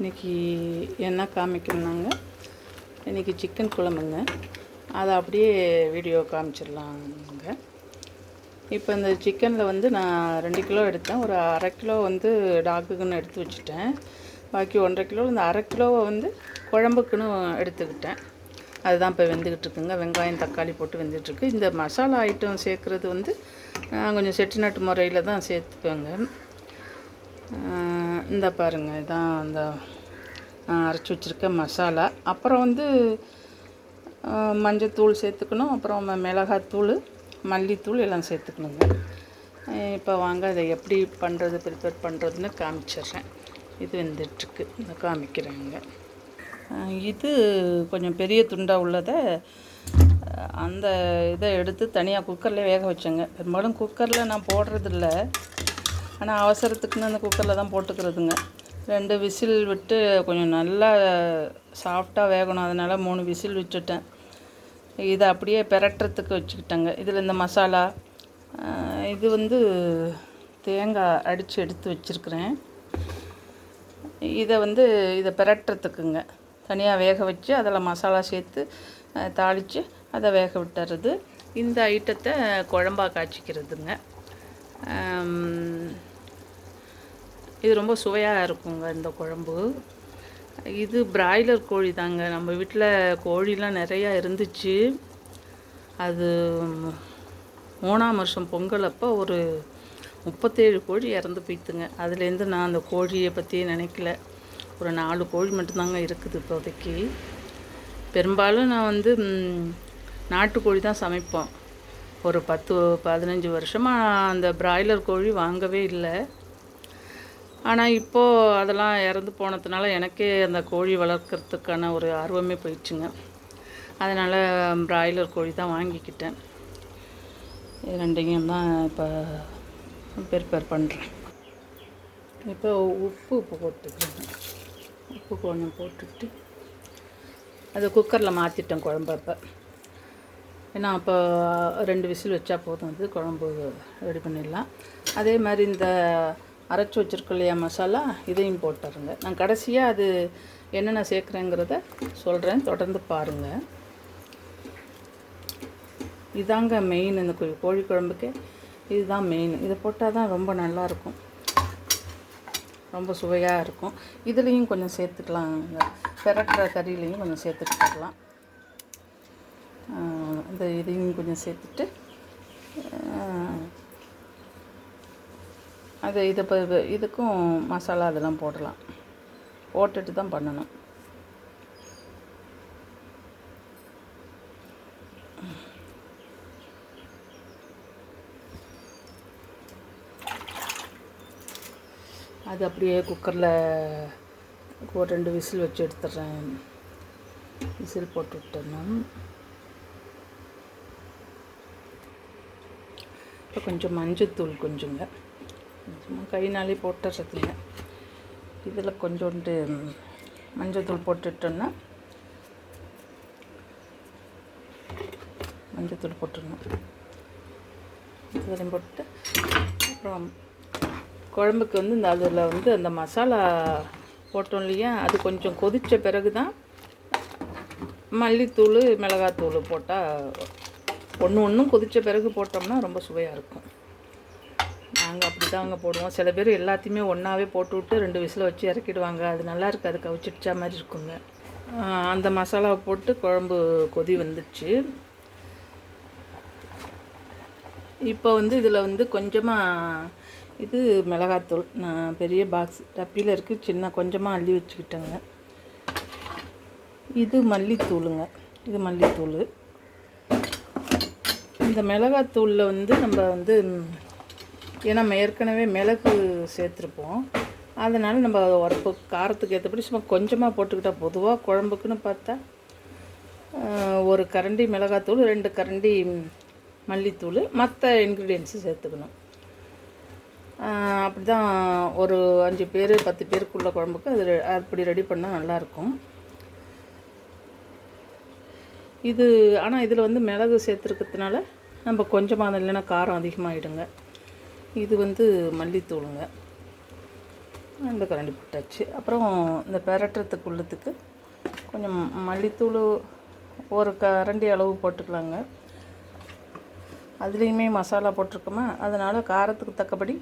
இன்றைக்கி என்ன காமிக்கணுன்னாங்க, இன்றைக்கி சிக்கன் குழம்புங்க. அதை அப்படியே வீடியோ காமிச்சிடலாங்க. இப்போ இந்த சிக்கனில் வந்து நான் 2 கிலோ எடுத்தேன். ஒரு அரை கிலோ வந்து டாக்குக்குன்னு எடுத்து வச்சுட்டேன். பாக்கி 1.5 கிலோ இந்த அரை கிலோவை வந்து குழம்புக்குன்னு எடுத்துக்கிட்டேன். அதுதான் இப்போ வெந்துக்கிட்டு இருக்குங்க. வெங்காயம் தக்காளி போட்டு வெந்துட்டுருக்கு. இந்த மசாலா ஐட்டம் சேர்க்குறது வந்து நான் கொஞ்சம் செட்டிநாட்டு முறையில் தான் சேர்த்துப்பேங்க. இந்த பாருங்கள், இதான் அந்த அரைச்சி வச்சுருக்க மசாலா. அப்புறம் வந்து மஞ்சத்தூள் சேர்த்துக்கணும். அப்புறம் மிளகாத்தூள், மல்லித்தூள் எல்லாம் சேர்த்துக்கணுங்க. இப்போ வாங்க அதை எப்படி ப்ரிப்பேர் பண்ணுறதுன்னு காமிச்சிட்றேன். இது வெந்துட்டுருக்கு, இதை காமிக்கிறேங்க. இது கொஞ்சம் பெரிய துண்டாக உள்ளதை அந்த இதை எடுத்து தனியாக குக்கரில் வேக வச்சேங்க. பெரும்பாலும் குக்கரில் நான் போடுறதில்ல, ஆனால் அவசரத்துக்குன்னு அந்த குக்கரில் தான் போட்டுக்கிறதுங்க. 2 விசில் விட்டு கொஞ்சம் நல்லா சாஃப்டாக வேகணும். அதனால் 3 விசில் விட்டுட்டேன். இதை அப்படியே பெரட்டுறதுக்கு வச்சுக்கிட்டேங்க. இதில் இந்த மசாலா, இது வந்து தேங்காய் அடித்து எடுத்து வச்சுருக்கிறேன். இதை பெரட்டுறதுக்குங்க தனியாக வேக வச்சு அதில் மசாலா சேர்த்து தாளித்து அதை வேக விட்டுறது. இந்த ஐட்டத்தை குழம்பாக காய்ச்சிக்கிறதுங்க. இது ரொம்ப சுவையாக இருக்குங்க இந்த குழம்பு. இது பிராய்லர் கோழி தாங்க. நம்ம வீட்டில் கோழிலாம் நிறையா இருந்துச்சு. அது 3ஆம் வருஷம் பொங்கல் அப்போ ஒரு 37 கோழி இறந்து போய்த்துங்க. அதுலேருந்து நான் அந்த கோழியை பற்றி நினைக்கல. ஒரு 4 கோழி மட்டும்தாங்க இருக்குது இப்போதைக்கு. பெரும்பாலும் நான் வந்து நாட்டுக்கோழி தான் சமைப்போம். ஒரு 10-15 வருஷமாக அந்த பிராய்லர் கோழி வாங்கவே இல்லை. ஆனால் இப்போது அதெல்லாம் இறந்து போனதுனால எனக்கே அந்த கோழி வளர்க்குறதுக்கான ஒரு ஆர்வமே போயிடுச்சுங்க. அதனால் பிராய்லர் கோழி தான் வாங்கிக்கிட்டேன். 2யும் தான் இப்போ ப்ரிப்பேர் பண்ணுறேன். இப்போ உப்பு போட்டுக்கிறேன். உப்பு கொஞ்சம் போட்டுட்டு அதை குக்கரில் மாற்றிட்டேன் குழம்பு. அப்போ ஏன்னா அப்போ 2 விசில் வச்சா போதும், அது குழம்பு ரெடி பண்ணிடலாம். அதே மாதிரி இந்த அரைச்சி வச்சுருக்கோம் இல்லையா மசாலா, இதையும் போட்டுருங்க. நான் கடைசியாக அது என்னென்ன சேர்க்குறேங்கிறத சொல்கிறேன், தொடர்ந்து பாருங்கள். இதாங்க மெயின், இந்த கோழி குழம்புக்கு இதுதான் மெயின். இதை போட்டால் தான் ரொம்ப நல்லாயிருக்கும், ரொம்ப சுவையாக இருக்கும். இதுலேயும் கொஞ்சம் சேர்த்துக்கலாங்க, பெரட்டுற கறியிலையும் கொஞ்சம் சேர்த்துக்கிட்டுலாம். இதையும் கொஞ்சம் சேர்த்துட்டு இதுக்கும் மசாலா அதெல்லாம் போடலாம். போட்டுட்டு தான் பண்ணணும். அது அப்படியே குக்கரில் ஒரு 2 விசில் வச்சு எடுத்துடுறேன். விசில் போட்டு விட்டுறணும். இப்போ கொஞ்சம் மஞ்சத்தூள் கொஞ்சங்க, சும்மா கைனாலே போட்டுறதுங்க. இதில் கொஞ்சோண்டு மஞ்சத்தூள் போட்டுட்டோன்னா மஞ்சத்தூள் போட்டுடணும். இதெல்லாம் போட்டு அப்புறம் குழம்புக்கு வந்து அதில் வந்து அந்த மசாலா போட்டோம் இல்லையா, அது கொஞ்சம் கொதித்த பிறகு தான் மல்லித்தூள் மிளகாத்தூள் போட்டால், ஒன்றும் கொதித்த பிறகு போட்டோம்னா ரொம்ப சுவையாக இருக்கும். நாங்கள் அப்படி தாங்க போடுவோம். சில பேர் எல்லாத்தையுமே ஒன்றாவே போட்டு விட்டு 2 விசில் வச்சு இறக்கிடுவாங்க. அது நல்லா இருக்காது, கவிச்சிடுச்சா மாதிரி இருக்குங்க. அந்த மசாலாவை போட்டு குழம்பு கொதி வந்துடுச்சு. இப்போ வந்து இதில் வந்து கொஞ்சமாக இது மிளகாத்தூள், நான் பெரிய பாக்ஸ் டப்பியில் இருக்குது, கொஞ்சமாக அள்ளி வச்சுக்கிட்டேங்க. இது மல்லித்தூளுங்க, இது மல்லித்தூள். இந்த மிளகாத்தூளில் வந்து நம்ம வந்து ஏன்னா நம்ம ஏற்கனவே மிளகு சேர்த்துருப்போம், அதனால் நம்ம உரப்பு காரத்துக்கு ஏற்றபடி சும்மா கொஞ்சமாக போட்டுக்கிட்டால், பொதுவாக குழம்புக்குன்னு பார்த்தா 1 கரண்டி மிளகாத்தூள், 2 கரண்டி மல்லித்தூள், மற்ற இன்க்ரீடியன்ஸு சேர்த்துக்கணும். அப்படி தான் ஒரு 5 பேர் 10 பேருக்குள்ள குழம்புக்கு அது அப்படி ரெடி பண்ணால் நல்லாயிருக்கும். இது ஆனால் இதில் வந்து மிளகு சேர்த்துருக்கிறதுனால நம்ம கொஞ்சமாக, இல்லைன்னா காரம் அதிகமாகிடுங்க. இது வந்து மல்லித்தூளுங்க. 2 கரண்டி போட்டாச்சு. அப்புறம் இந்த பெரட்டுறதுக்குள்ளத்துக்கு கொஞ்சம் மல்லித்தூள் ஒரு கரண்டி அளவு போட்டுக்கலாங்க. அதுலேயுமே மசாலா போட்டிருக்கோமா, அதனால் காரத்துக்கு தக்கபடி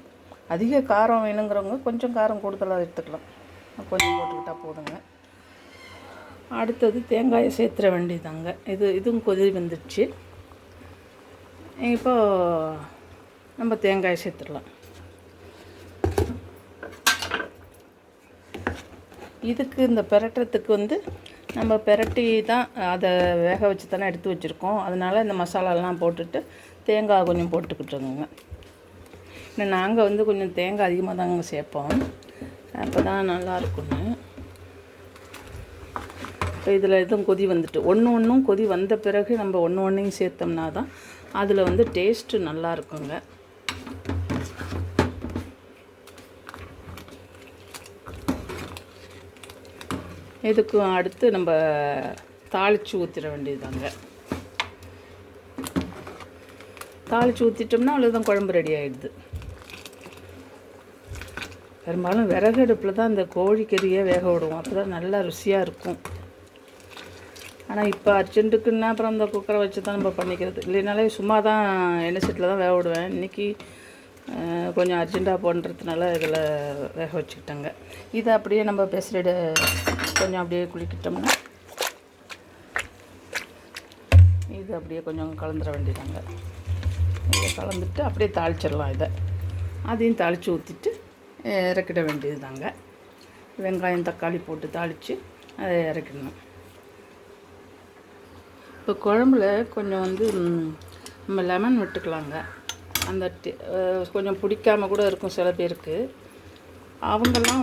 அதிக காரம் வேணுங்கிறவங்க கொஞ்சம் காரம் கூடுதலாக எடுத்துக்கலாம். கொஞ்சம் போட்டுக்கிட்டால் போதுங்க. அடுத்தது தேங்காயை சேர்த்துற வேண்டியதாங்க. இதுவும் கொதி வந்துடுச்சு. இப்போ நம்ம தேங்காயை சேர்த்துடலாம். இதுக்கு இந்த பெரட்டுறதுக்கு நம்ம பெரட்டி தான் அதை வேக வச்சு தானே எடுத்து வச்சுருக்கோம். அதனால் இந்த மசாலாலாம் போட்டுட்டு தேங்காய் கொஞ்சம் போட்டுக்கிட்டுருங்க. இன்னும் நாங்கள் கொஞ்சம் தேங்காய் அதிகமாக தாங்க சேர்ப்போம், அப்போ தான் நல்லாயிருக்குன்னு. இப்போ இதில் எதுவும் கொதி வந்துட்டு ஒன்றும் கொதி வந்த பிறகு நம்ம ஒன்றையும் சேர்த்தோம்னா தான் அதில் டேஸ்ட்டு நல்லா இருக்குங்க. இதுக்கும் அடுத்து நம்ம தாளித்து ஊற்றிட வேண்டியதாங்க. தாளித்து ஊற்றிட்டோம்னா அவ்வளோதான், குழம்பு ரெடி ஆகிடுது. பெரும்பாலும் விறகு அடுப்பில் தான் இந்த கோழிக்கறியை வேக விடுவோம், அப்போ தான் நல்லா ருசியாக இருக்கும். ஆனால் இப்போ அர்ஜென்ட்டுக்குன்னா அப்புறம் இந்த குக்கரை வச்சு தான் நம்ம பண்ணிக்கிறது. இல்லைனாலே சும்மா தான் எண்ணெய் சட்டியில் தான் வேக விடுவேன். இன்றைக்கி கொஞ்சம் அர்ஜெண்ட்டாக பண்ணுறதுனால இதில் வேக வச்சுக்கிட்டேங்க. இதை அப்படியே நம்ம பெசரிட கொஞ்சம் அப்படியே குளிக்கிட்டோம்னா இது அப்படியே கொஞ்சம் கலந்துட வேண்டியதாங்க. இதை கலந்துட்டு அப்படியே தாளிச்சிடலாம். அதையும் தாளித்து ஊற்றிட்டு இறக்கிட வேண்டியது தாங்க. வெங்காயம் தக்காளி போட்டு தாளித்து அதை இறக்கிடணும். இப்போ குழம்புல கொஞ்சம் நம்ம லெமன் விட்டுக்கலாங்க. அந்த கொஞ்சம் பிடிக்காமல் கூட இருக்கும் சில பேருக்கு. அவங்கெல்லாம்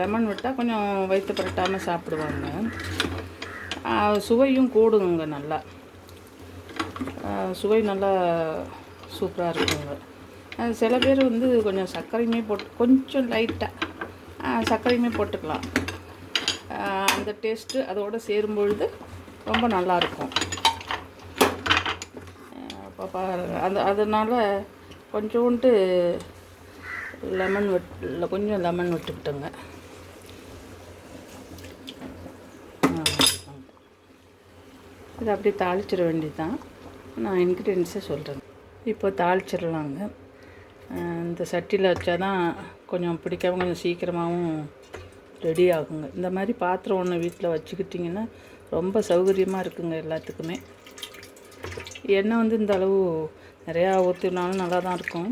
லெமன் விட்டால் கொஞ்சம் வயிற்று பரட்டாமல் சாப்பிடுவாங்க. சுவையும் கூடுங்க, நல்லா சுவை நல்லா சூப்பராக இருக்குங்க. சில பேர் கொஞ்சம் சர்க்கரையுமே போட்டு கொஞ்சம் லைட்டாக சர்க்கரையுமே போட்டுக்கலாம். அந்த டேஸ்ட்டு அதோடு சேரும்பொழுது ரொம்ப நல்லாயிருக்கும். அதனால் கொஞ்சோண்டு கொஞ்சம் லெமன் விட்டுக்கிட்டோங்க. இதை அப்படியே தாளிச்சிட வேண்டியது தான். நான் இன்க்ரீடியன்ஸை சொல்கிறேன். இப்போ தாளிச்சிடலாங்க. இந்த சட்டியில் வச்சா தான் கொஞ்சம் பிடிக்காம கொஞ்சம் சீக்கிரமாகவும் ரெடி ஆகுங்க. இந்த மாதிரி பாத்திரம் ஒன்று வீட்டில் வச்சுக்கிட்டிங்கன்னா ரொம்ப சௌகரியமாக இருக்குங்க எல்லாத்துக்குமே. எண்ணெய் இந்த அளவு நிறையா ஊற்றினாலும் நல்லா தான் இருக்கும்.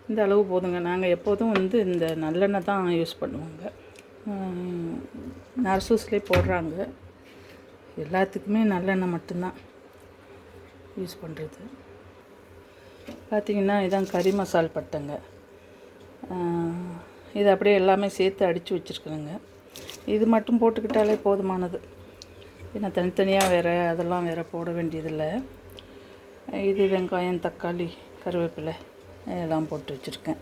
இந்த அளவு போதுங்க. நாங்கள் எப்போதும் இந்த நல்லெண்ணெய் தான் யூஸ் பண்ணுவோங்க. நர்சூஸ்லேயே போடுறாங்க. எல்லாத்துக்குமே நல்லெண்ணெய் மட்டும்தான் யூஸ் பண்ணுறது. பார்த்திங்கன்னா இதான் கறி மசால் பட்டைங்க. இது அப்படியே எல்லாமே சேர்த்து அடித்து வச்சுருக்குறேங்க. இது மட்டும் போட்டுக்கிட்டாலே போதுமானது. ஏன்னா தனித்தனியாக வேறு அதெல்லாம் வேறு போட வேண்டியதில்லை. இது வெங்காயம் தக்காளி கருவேப்பிலை எல்லாம் போட்டு வச்சுருக்கேன்.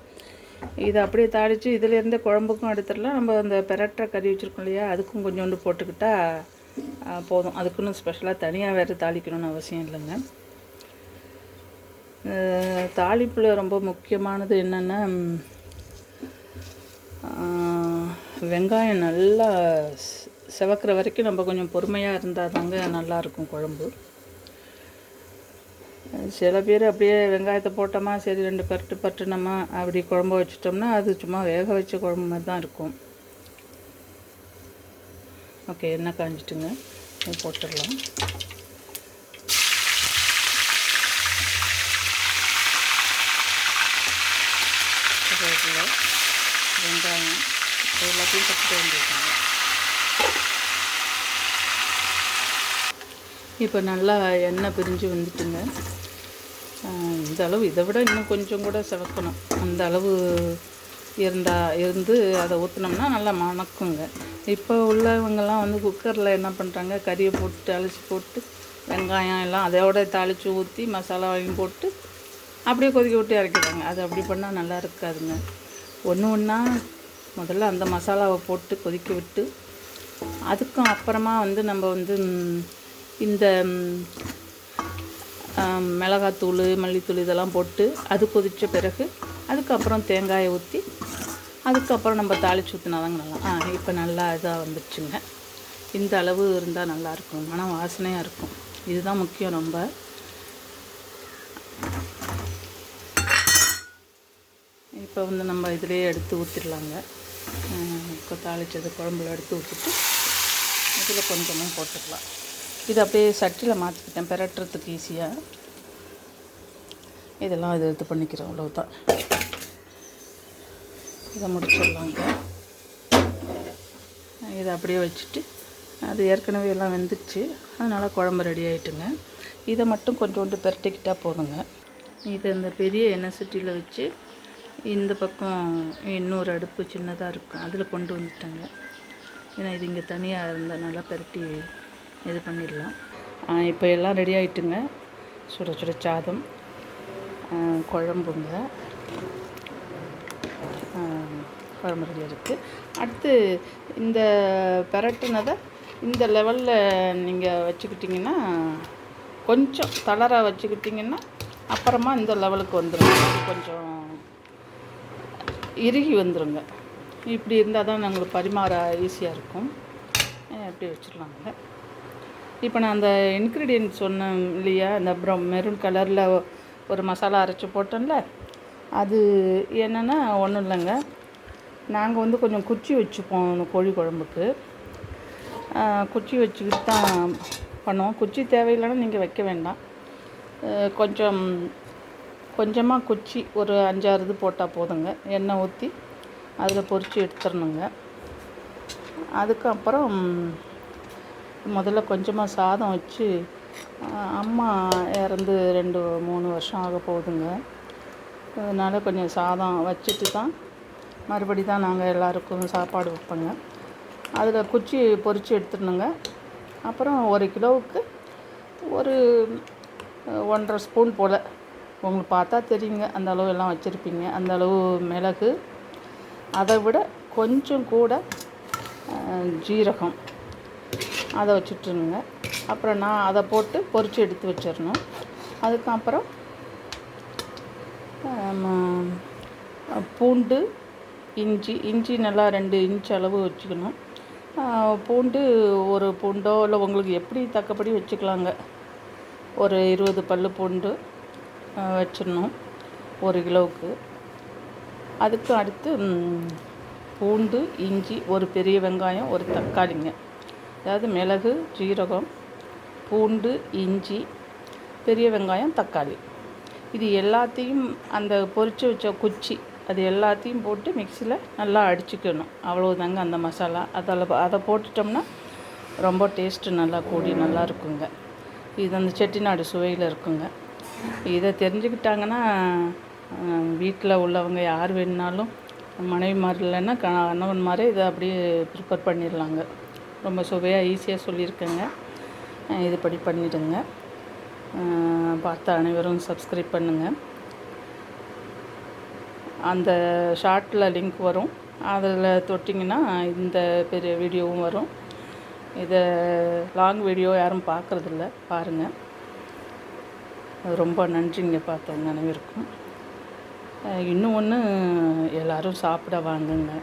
இதை அப்படியே தாளித்து இதிலேருந்து குழம்புக்கும் எடுத்துடலாம். நம்ம அந்த பெரட்டை கறி வச்சுருக்கோம் இல்லையா, அதுக்கும் கொஞ்சோண்டு போட்டுக்கிட்டால் போதும். அதுக்குன்னு ஸ்பெஷலாக தனியாக வேறு தாளிக்கணும்னு அவசியம் இல்லைங்க. தாளிப்பில் ரொம்ப முக்கியமானது என்னென்னா, வெங்காயம் நல்லா செவக்கிற வரைக்கும் நம்ம கொஞ்சம் பொறுமையாக இருந்தால் தாங்க நல்லாயிருக்கும் குழம்பு. சில பேர் அப்படியே வெங்காயத்தை போட்டோமா சரி 2 பரட்டுனோமா அப்படி குழம்பு வச்சிட்டோம்னா அது சும்மா வேக வச்ச குழம்பு மாதிரி தான் இருக்கும். ஓகே, எண்ணெய் காஞ்சிட்டுங்க, போட்டுடலாம். வெங்காயம் எல்லாத்தையும் கற்றுக்க வேண்டியிருக்காங்க. இப்போ நல்லா எண்ணெய் பிரிஞ்சு வந்துட்டுங்க. இந்த அளவு, இதை விட இன்னும் கொஞ்சம் கூட செவக்கணும். அந்த அளவு இருந்து அதை ஊற்றினோம்னா நல்லா மணக்குங்க. இப்போ உள்ளவங்கெல்லாம் குக்கரில் என்ன பண்ணுறாங்க, கறியை போட்டு அலசி போட்டு வெங்காயம் எல்லாம் அதோட தாளித்து ஊற்றி மசாலாவையும் போட்டு அப்படியே கொதிக்க விட்டு இறக்கிடுறாங்க. அது அப்படி பண்ணால் நல்லா இருக்காதுங்க. ஒன்றா முதல்ல அந்த மசாலாவை போட்டு கொதிக்க விட்டு அதுக்கும் அப்புறமா நம்ம இந்த மிளகாத்தூள் மல்லித்தூள் இதெல்லாம் போட்டு அது கொதித்த பிறகு அதுக்கப்புறம் தேங்காயை ஊற்றி அதுக்கப்புறம் நம்ம தாளித்து ஊற்றினா தாங்க நல்லா. இப்போ நல்லா இதாக வந்துடுச்சுங்க. இந்த அளவு இருந்தால் நல்லாயிருக்கும், மனம் வாசனையாக இருக்கும். இதுதான் முக்கியம். ரொம்ப இப்போ வந்து நம்ம இதிலே எடுத்து ஊற்றிடலாங்க. இப்போ தாளித்தது குழம்புல எடுத்து ஊற்றிட்டு இதில் கொஞ்சமாக போட்டுக்கலாம். இது அப்படியே சட்டியில் மாற்றிக்கிட்டேன் பெரட்டுறதுக்கு ஈஸியாக. இதெல்லாம் இது பண்ணிக்கிறோம், அவ்வளோதான். இதை முடிச்சிடலாங்க. இதை அப்படியே வச்சுட்டு அது ஏற்கனவே எல்லாம் வெந்துடுச்சு, அதனால் குழம்பு ரெடி ஆகிட்டுங்க. இதை மட்டும் கொஞ்சோண்டு பெரட்டிக்கிட்டால் போதுங்க. இதை இந்த பெரிய எண்ணெய் சட்டியில் வச்சு இந்த பக்கம் இன்னொரு அடுப்பு சின்னதாக இருக்கும், அதில் கொண்டு வந்துட்டேங்க. ஏன்னா இது இங்கே தனியாக இருந்தால் நல்லா பெரட்டி இது பண்ணிடலாம். இப்போ எல்லாம் ரெடி ஆகிட்டுங்க. சுட சுட சாதம், குழம்புங்க, குழம்பு ரெடியாக இருக்குது. அடுத்து இந்த பெரட்டுனதை இந்த லெவலில் நீங்கள் வச்சுக்கிட்டிங்கன்னா, கொஞ்சம் தளராக வச்சுக்கிட்டிங்கன்னா அப்புறமா இந்த லெவலுக்கு வந்துடும். கொஞ்சம் இறுகி வந்துடுங்க. இப்படி இருந்தால் தான் நாங்களுக்கு பரிமாற ஈஸியாக இருக்கும். இப்படி வச்சிடலாங்க. இப்போ நான் அந்த இன்க்ரீடியன்ட் சொன்னேன் இல்லையா, இந்த மெரூன் கலரில் ஒரு மசாலா அரைச்சி போட்டோம்ல, அது என்னென்னா ஒன்றும் இல்லைங்க. நாங்கள் வந்து கொஞ்சம் குச்சி வச்சுப்போம் கோழி குழம்புக்கு. குச்சி வச்சுக்கிட்டு தான் பண்ணுவோம். குச்சி தேவையில்லைன்னா நீங்கள் வைக்க வேண்டாம். கொஞ்சமாக குச்சி ஒரு 5-6 இது போட்டால் போதுங்க. எண்ணெய் ஊற்றி அதில் பொரித்து எடுத்துடணுங்க. அதுக்கப்புறம் முதல்ல கொஞ்சமாக சாதம் வச்சு, அம்மா இறந்து 2-3 வருஷம் ஆக போகுதுங்க. அதனால் கொஞ்சம் சாதம் வச்சுட்டு தான் மறுபடி தான் நாங்கள் எல்லாருக்கும் சாப்பாடு வைப்போங்க. அதில் குச்சி பொரித்து எடுத்துடணுங்க. அப்புறம் 1 கிலோவுக்கு ஒரு 1.5 ஸ்பூன் போல், உங்களுக்கு பார்த்தா தெரியுங்க, அந்த அளவு எல்லாம் வச்சுருப்பீங்க. அந்த அளவு மிளகு, அதை விட கொஞ்சம் கூட ஜீரகம், அதை வச்சுட்டுருங்க. அப்புறம் நான் அதை போட்டு பொரித்து எடுத்து வச்சிடணும். அதுக்கப்புறம் பூண்டு, இஞ்சி நல்லா 2 இன்ச் அளவு வச்சுக்கணும். பூண்டு ஒரு பூண்டோ இல்லை உங்களுக்கு எப்படி தக்கப்படி வச்சுக்கலாங்க. ஒரு 20 பல் பூண்டு வச்சிடணும் 1 கிலோவுக்கு. அதுக்கு அடுத்து பூண்டு, இஞ்சி, ஒரு பெரிய வெங்காயம், ஒரு தக்காளிங்க. அதாவது மிளகு, ஜீரகம், பூண்டு, இஞ்சி, பெரிய வெங்காயம், தக்காளி, இது எல்லாத்தையும் அந்த பொரித்து வச்ச குச்சி அது எல்லாத்தையும் போட்டு மிக்சியில் நல்லா அடிச்சுக்கணும். அவ்வளோதாங்க அந்த மசாலா. அதை போட்டுட்டோம்னா ரொம்ப டேஸ்ட்டு நல்லா கூடி நல்லா இருக்குங்க. இது அந்த செட்டிநாடு சுவையில் இருக்குங்க. இதை தெரிஞ்சுக்கிட்டாங்கன்னா வீட்டில் உள்ளவங்க யார் வேணுனாலும், மனைவிமார் இல்லைன்னா கணவன்மாரே இதை அப்படியே ப்ரிப்பேர் பண்ணிடலாங்க. ரொம்ப சுவையாக ஈஸியாக சொல்லியிருக்கேங்க. இதுபடி பண்ணிவிடுங்க. பார்த்த அனைவரும் சப்ஸ்கிரைப் பண்ணுங்கள். அந்த ஷார்ட்டில் லிங்க் வரும், அதில் தொட்டிங்கன்னா இந்த பெரிய வீடியோவும் வரும். இதை லாங் வீடியோ யாரும் பார்க்குறதில்ல, பாருங்கள். ரொம்ப நன்றிங்க பார்த்தவங்க அனைவருக்கும். இன்னும் ஒன்று, எல்லோரும் சாப்பிட வாங்குங்க.